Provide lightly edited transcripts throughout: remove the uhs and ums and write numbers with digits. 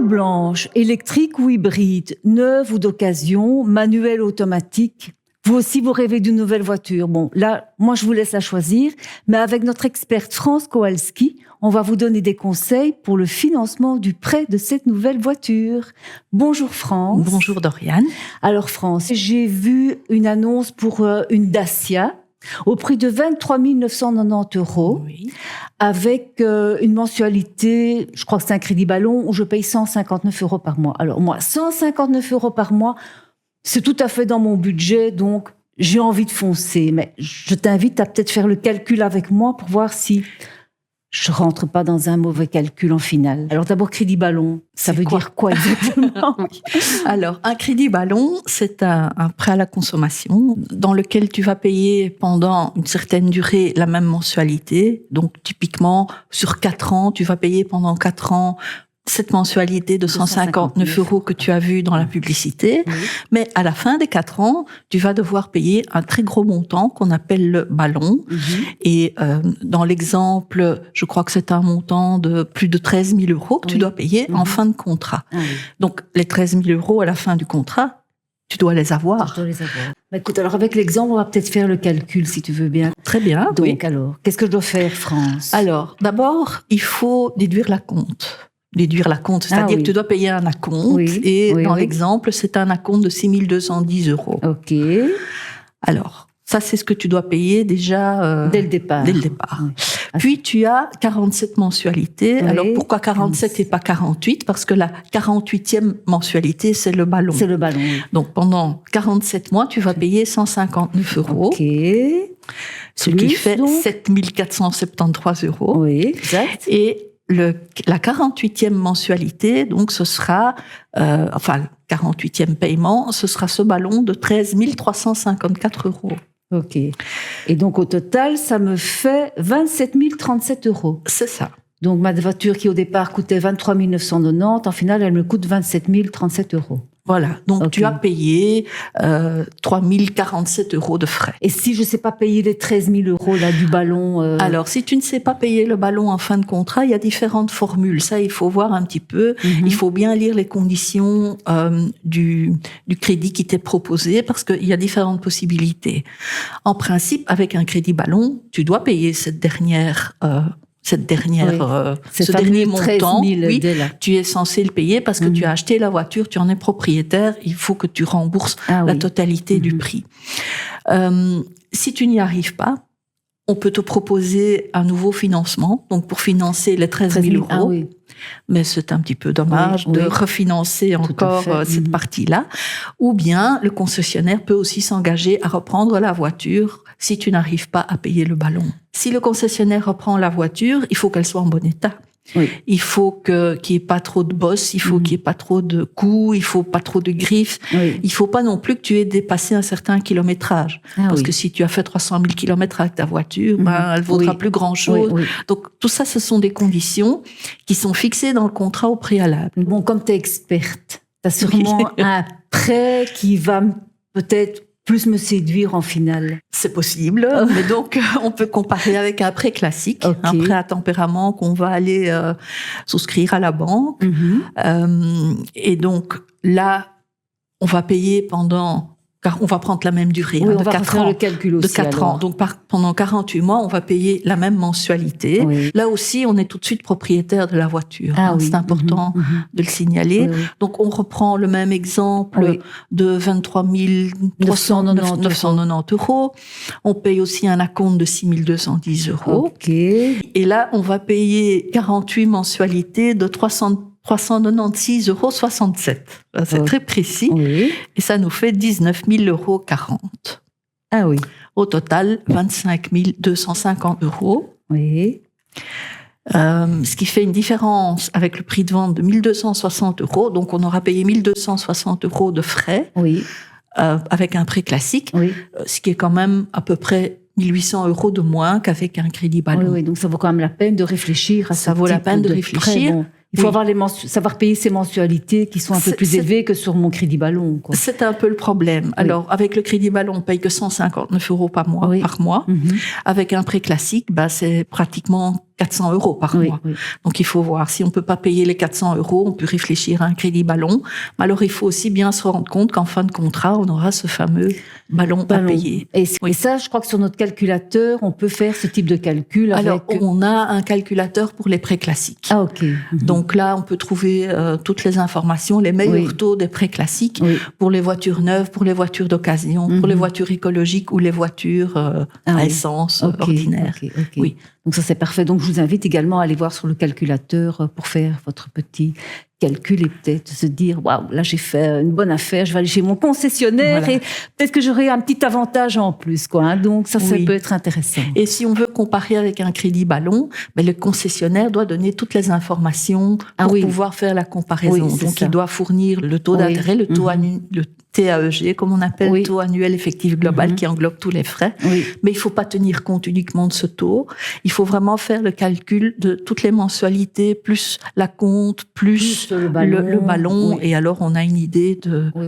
Voiture blanche, électrique ou hybride, neuve ou d'occasion, manuelle ou automatique. Vous aussi, vous rêvez d'une nouvelle voiture. Bon, là, moi, je vous laisse la choisir. Mais avec notre experte France Kowalski, on va vous donner des conseils pour le financement du prêt de cette nouvelle voiture. Bonjour France. Bonjour Doriane. Alors France, j'ai vu une annonce pour une Dacia au prix de 23 990 €, Oui. avec une mensualité, je crois que c'est un crédit ballon, où je paye 159 € par mois. Alors moi, 159 € par mois, c'est tout à fait dans mon budget, donc j'ai envie de foncer. Mais je t'invite à peut-être faire le calcul avec moi pour voir si je rentre pas dans un mauvais calcul en finale. Alors d'abord, crédit ballon, ça veut dire quoi exactement? Oui. Alors, un crédit ballon, c'est un prêt à la consommation dans lequel tu vas payer pendant une certaine durée la même mensualité. Donc, typiquement, sur 4 ans, tu vas payer pendant 4 ans cette mensualité de 159 € que tu as vue dans la publicité. Oui. Mais à la fin des 4 ans, tu vas devoir payer un très gros montant qu'on appelle le ballon. Et dans l'exemple, je crois que c'est un montant de plus de 13 000 € que tu dois payer en fin de contrat. Donc, les 13 000 € à la fin du contrat, tu dois les avoir. Je dois les avoir. Bah, écoute, alors avec l'exemple, on va peut-être faire le calcul, si tu veux bien. Très bien. Donc, Oui. alors, qu'est-ce que je dois faire, France? Alors, d'abord, il faut déduire l'acompte. Déduire l'acompte, c'est-à-dire que tu dois payer un acompte. Oui, Et oui, dans oui. l'exemple, c'est un acompte de 6 210 €. Ok. Alors, ça, c'est ce que tu dois payer déjà Dès le départ. Dès le départ. Oui. Puis, tu as 47 mensualités. Oui. Alors, pourquoi 47 et pas 48? Parce que la 48e mensualité, c'est le ballon. C'est le ballon. Oui. Donc, pendant 47 mois, tu vas payer 159 €. Ok. Ce qui Plus, fait donc 7 473 €. Oui, exact. Et la 48e mensualité, donc ce sera, enfin, 48e paiement, ce sera ce ballon de 13 354 €. Ok. Et donc, au total, ça me fait 27 037 €. C'est ça. Donc, ma voiture qui, au départ, coûtait 23 990, en final, elle me coûte 27 037 €. Voilà. Donc, Ok. tu as payé 3 047 € de frais. Et si je ne sais pas payer les 13 000 € là, du ballon Alors, si tu ne sais pas payer le ballon en fin de contrat, il y a différentes formules. Ça, il faut voir un petit peu. Il faut bien lire les conditions du crédit qui t'est proposé parce qu'il y a différentes possibilités. En principe, avec un crédit ballon, tu dois payer ce dernier montant. 13 000 Oui, dès là. tu es censé le payer parce que tu as acheté la voiture, tu en es propriétaire. Il faut que tu rembourses la totalité du prix. Si tu n'y arrives pas, on peut te proposer un nouveau financement, donc pour financer les 13 000 €. Ah oui. Mais c'est un petit peu dommage Oui, de oui. refinancer encore fait. cette partie-là. Ou bien, le concessionnaire peut aussi s'engager à reprendre la voiture si tu n'arrives pas à payer le ballon. Si le concessionnaire reprend la voiture, il faut qu'elle soit en bon état. Oui. Il faut qu'il n'y ait pas trop de bosses, il faut qu'il n'y ait pas trop de coups, il faut pas trop de griffes. Oui. Il faut pas non plus que tu aies dépassé un certain kilométrage. Parce que si tu as fait 300 000 kilomètres avec ta voiture, elle vaudra plus grand-chose. Oui. Donc, tout ça, ce sont des conditions qui sont fixées dans le contrat au préalable. Bon, comme tu es experte, tu as sûrement un prêt qui va peut-être plus me séduire en finale. C'est possible, mais donc on peut comparer avec un prêt classique, Ok. un prêt à tempérament qu'on va aller souscrire à la banque. Et donc là, on va payer car on va prendre la même durée, Oui, de on va 4 faire ans. le calcul aussi. De 4 ans. Donc, pendant 48 mois, on va payer la même mensualité. Oui. Là aussi, on est tout de suite propriétaire de la voiture. Ah oui. C'est important de le signaler. Oui. Donc, on reprend le même exemple de 23 990 €. On paye aussi un acompte de 6 210 €. Ok. Et là, on va payer 48 mensualités de 396,67 €. C'est très précis. Oui. Et ça nous fait 19 040 €. Ah oui. Au total, 25 250 €. Oui. Ce qui fait une différence avec le prix de vente de 1 260 €. Donc, on aura payé 1 260 € de frais Oui. avec un prêt classique, Oui. ce qui est quand même à peu près 1 800 € de moins qu'avec un crédit ballon. Oui. Donc, ça vaut quand même la peine de réfléchir à Ça ce vaut la type peine de prêt. réfléchir. Bon. Il faut avoir savoir payer ses mensualités qui sont un peu plus élevées que sur mon crédit ballon. Quoi. C'est un peu le problème. Alors, avec le crédit ballon, on paye que 159 € par mois. Par mois. Avec un prêt classique, c'est pratiquement 400 € par mois. Oui. Donc, il faut voir. Si on peut pas payer les 400 €, on peut réfléchir à un crédit ballon. Mais alors, il faut aussi bien se rendre compte qu'en fin de contrat, on aura ce fameux ballon à payer. Et ça, je crois que sur notre calculateur, on peut faire ce type de calcul. Alors, on a un calculateur pour les prêts classiques. Ah, ok. Donc là, on peut trouver toutes les informations, les meilleurs taux des prêts classiques pour les voitures neuves, pour les voitures d'occasion, pour les voitures écologiques ou les voitures à essence ordinaire. Oui. Donc ça, c'est parfait. Donc je vous invite également à aller voir sur le calculateur pour faire votre petit calcul et peut-être se dire, waouh, là j'ai fait une bonne affaire, je vais aller chez mon concessionnaire et peut-être que j'aurai un petit avantage en plus, quoi. Hein. Donc ça peut être intéressant. Et si on veut comparer avec un crédit ballon, le concessionnaire doit donner toutes les informations pour pouvoir faire la comparaison. Donc il doit fournir le taux d'intérêt, le taux le TAEG, comme on appelle, taux annuel effectif global, qui englobe tous les frais. Mais il faut pas tenir compte uniquement de ce taux. Il faut vraiment faire le calcul de toutes les mensualités, plus la compte, plus le ballon. Et alors, on a une idée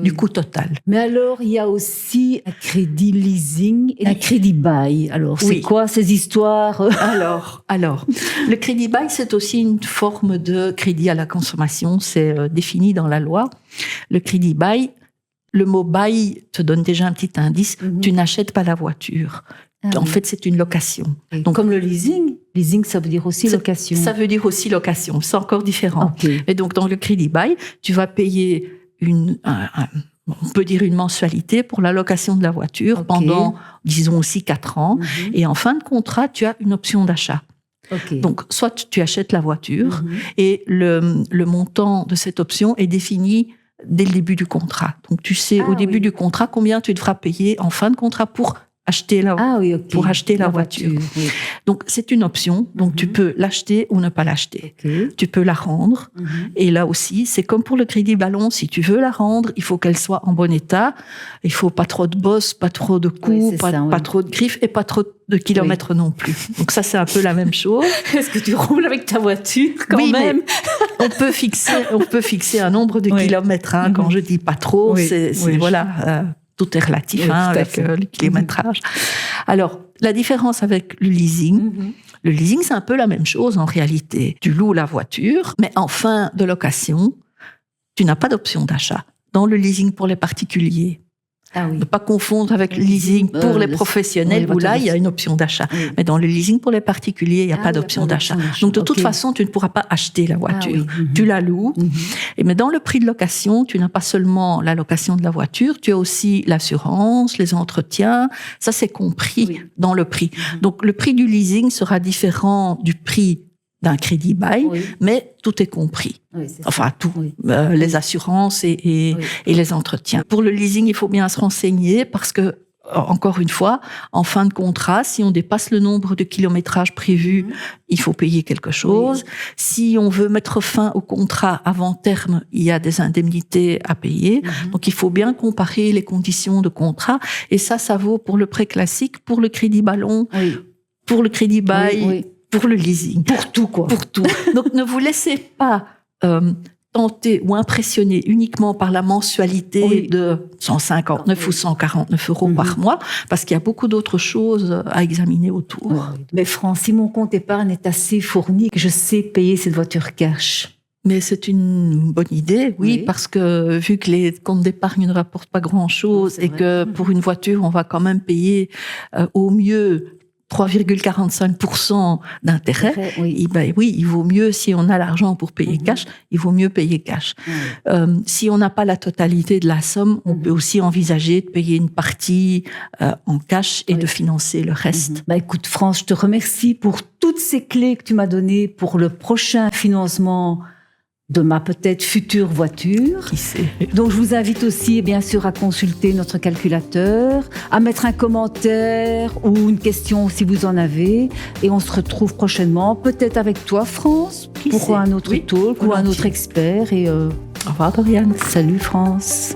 du coût total. Mais alors, il y a aussi un crédit leasing et un crédit bail. Alors, c'est quoi ces histoires? Alors, le crédit bail, c'est aussi une forme de crédit à la consommation. C'est défini dans la loi. Le crédit bail, le mot bail te donne déjà un petit indice. Tu n'achètes pas la voiture. En fait, c'est une location. Donc, comme le leasing. Leasing, ça veut dire aussi location. Ça veut dire aussi location. C'est encore différent. Et donc, dans le crédit bail, tu vas payer on peut dire une mensualité pour la location de la voiture pendant, disons aussi 4 ans. Et en fin de contrat, tu as une option d'achat. Donc, soit tu achètes la voiture et le montant de cette option est défini dès le début du contrat. Donc, tu sais au début du contrat combien tu devras payer en fin de contrat pour acheter la voiture. Donc, c'est une option. Donc, tu peux l'acheter ou ne pas l'acheter. Tu peux la rendre. Et là aussi, c'est comme pour le crédit ballon. Si tu veux la rendre, il faut qu'elle soit en bon état. Il faut pas trop de bosses, pas trop de coups, pas trop de griffes et pas trop de kilomètres non plus. Donc, ça, c'est un peu la même chose. Est-ce que tu roules avec ta voiture quand même? On peut fixer un nombre de kilomètres. Hein. Quand je dis pas trop, tout est relatif avec le kilométrage. Alors, la différence avec le leasing, le leasing, c'est un peu la même chose en réalité. Tu loues la voiture, mais en fin de location, tu n'as pas d'option d'achat. Dans le leasing pour les particuliers, ne pas confondre avec le leasing pour les professionnels, où là, il y a une option d'achat. Mais dans le leasing pour les particuliers, il n'y a pas d'option d'achat. Donc, de toute façon, tu ne pourras pas acheter la voiture. Tu la loues. Mais dans le prix de location, tu n'as pas seulement la location de la voiture, tu as aussi l'assurance, les entretiens. Ça, c'est compris dans le prix. Donc, le prix du leasing sera différent du prix d'un crédit bail, mais tout est compris. Tout. Les assurances et les entretiens. Pour le leasing, il faut bien se renseigner parce que, encore une fois, en fin de contrat, si on dépasse le nombre de kilométrages prévus, il faut payer quelque chose. Si on veut mettre fin au contrat avant terme, il y a des indemnités à payer. Donc, il faut bien comparer les conditions de contrat. Et ça vaut pour le prêt classique, pour le crédit ballon, pour le crédit bail, pour le leasing. Pour tout, quoi. Pour tout. Donc, ne vous laissez pas tenter ou impressionner uniquement par la mensualité de 159 ou 149 € par mois, parce qu'il y a beaucoup d'autres choses à examiner autour. Mais France, si mon compte épargne est assez fourni, que je sais payer cette voiture cash. Mais c'est une bonne idée, parce que vu que les comptes d'épargne ne rapportent pas grand-chose et que pour une voiture, on va quand même payer au mieux 3,45% d'intérêt, il vaut mieux, si on a l'argent pour payer cash, il vaut mieux payer cash. Si on n'a pas la totalité de la somme, on peut aussi envisager de payer une partie en cash et de financer le reste. Écoute, France, je te remercie pour toutes ces clés que tu m'as données pour le prochain financement de ma peut-être future voiture. Qui sait? Donc, je vous invite aussi, bien sûr, à consulter notre calculateur, à mettre un commentaire ou une question si vous en avez. Et on se retrouve prochainement, peut-être avec toi, France, pour un autre talk ou un autre expert. Et au revoir, Doriane. Salut, France.